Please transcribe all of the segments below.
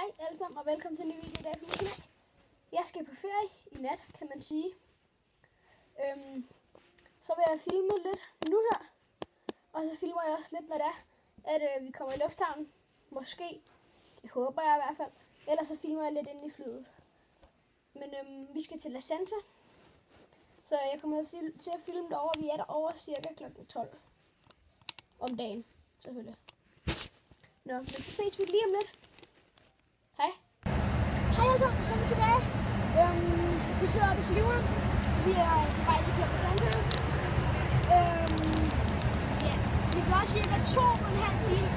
Hej alle sammen og velkommen til en ny video i dag på min kanal. Jeg skal på ferie i nat, kan man sige. Så vil jeg filme lidt nu her. Og så filmer jeg også lidt, hvad det er, at vi kommer i lufthavnen. Måske. Det håber jeg i hvert fald. Ellers så filmer jeg lidt inde i flyet. Men vi skal til La Santa. Så jeg kommer til at filme derovre. Vi er derovre cirka kl. 12. Om dagen, selvfølgelig. Nå, men så ses vi lige om lidt. Hej. Hej alle sammen, så er vi tilbage. Vi sidder oppe i flyveren. Vi er på vej til La Santa. Ja, vi fløj cirka 2,5 timer.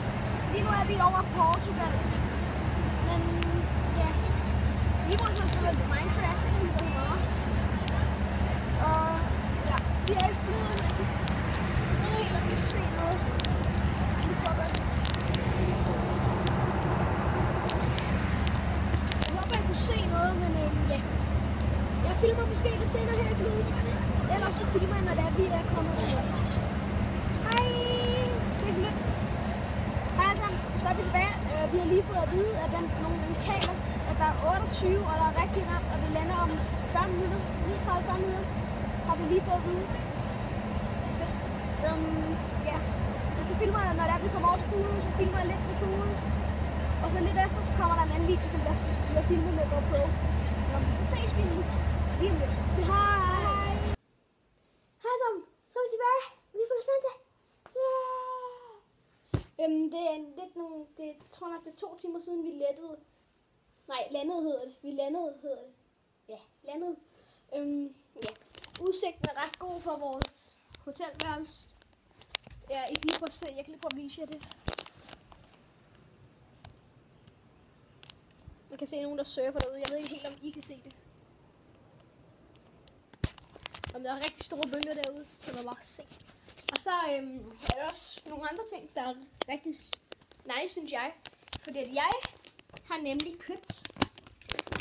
Lige nu er vi over Portugal. Men ja, lige nu så spiller vi Minecraft. Og ja, vi er i flyet. Jeg ved ikke, om vi kan se noget. Vi prøver godt. Se noget, men ja. Jeg filmer måske lidt senere her i flyet. Ellers så filmer jeg, når vi er kommet ud. Hej! Ses lidt. Hej alle sammen, så er vi tilbage. Vi har lige fået at vide, at nogle taler, at der er 28, og der er rigtig ramt, og vi lander om 40 minutter. 39-40 minutter har vi lige fået at vide. Fedt. Ja. Men så filmer jeg, når vi kommer over til poolen, så filmer jeg lidt med poolen. Og så lidt efter, så kommer der en anden video, som bliver filmet med GoPro. Så ses vi nu. Lige om lidt. Hej! Hej sammen. Så er vi tilbage. Vi er på La Santa. Det er lidt nogle... Jeg tror nok, det er 2 timer siden, vi landede. Nej, landede hedder det. Vi landede hedder det. Ja, landede. Ja. Udsigten er ret god for vores hotelværelse. Ja, I kan lige prøve at se. Jeg kan lige prøve at vise jer det. Jeg kan se nogen, der surfer derude. Jeg ved ikke helt, om I kan se det. Om der er rigtig store bølger derude, kan man bare se. Og så er der også nogle andre ting, der er rigtig nice, synes jeg. Fordi at jeg har nemlig købt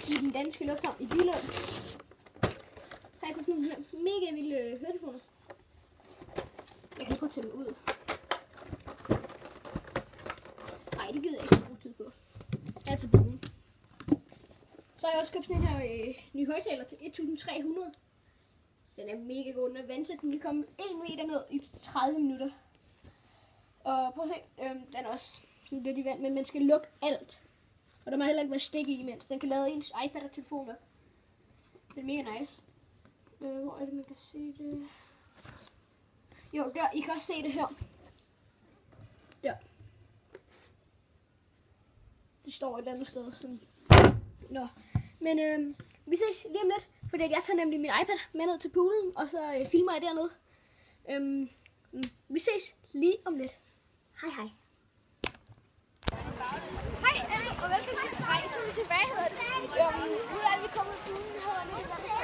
i den danske lufthavn i Billund. Har jeg købt nogle mega vilde høretelefoner. Jeg kan prøve at tage dem ud. Nej, det gider jeg ikke bruge tid på. Alt for dumme. Så har jeg også købt sådan en her ny højtaler til 1300. Den er mega god. Den er vandtæt. Den kan komme 1 meter ned i 30 minutter. Og prøv at se. Den er også sådan lidt i vand, men man skal lukke alt. Og der må heller ikke være stik i imens. Den kan lade ens iPad og telefon op. Det er mega nice. Hvor er det, man kan se det? Jo, der. I kan også se det her. Der. Det står et andet sted. Sådan. Nå, men vi ses lige om lidt, fordi jeg tager nemlig min iPad med ned til poolen, og så filmer jeg dernede. Vi ses lige om lidt. Hej hej. Hej og velkommen til. Nej, så er vi tilbage, hedder det. Nu er vi kommet i poolen, hedder det.